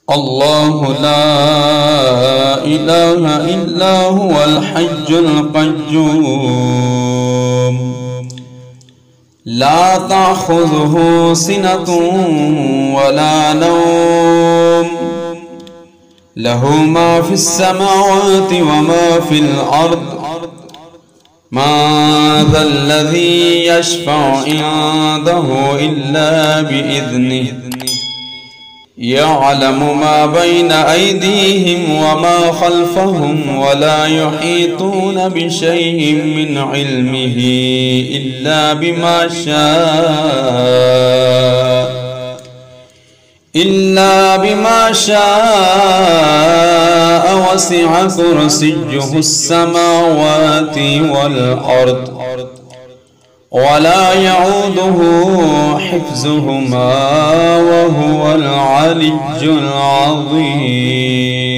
الله لا إله إلا هو الحي القيوم لا تأخذه سنة ولا نوم له ما في السماوات وما في الأرض ما ذا الذي يشفع عنده إلا بإذنه يعلم ما بين أيديهم وما خلفهم ولا يحيطون بشيء من علمه إلا بما شاء وسع كرسيه السماوات والأرض ولا يعوده حفظهما وهو العلي العظيم.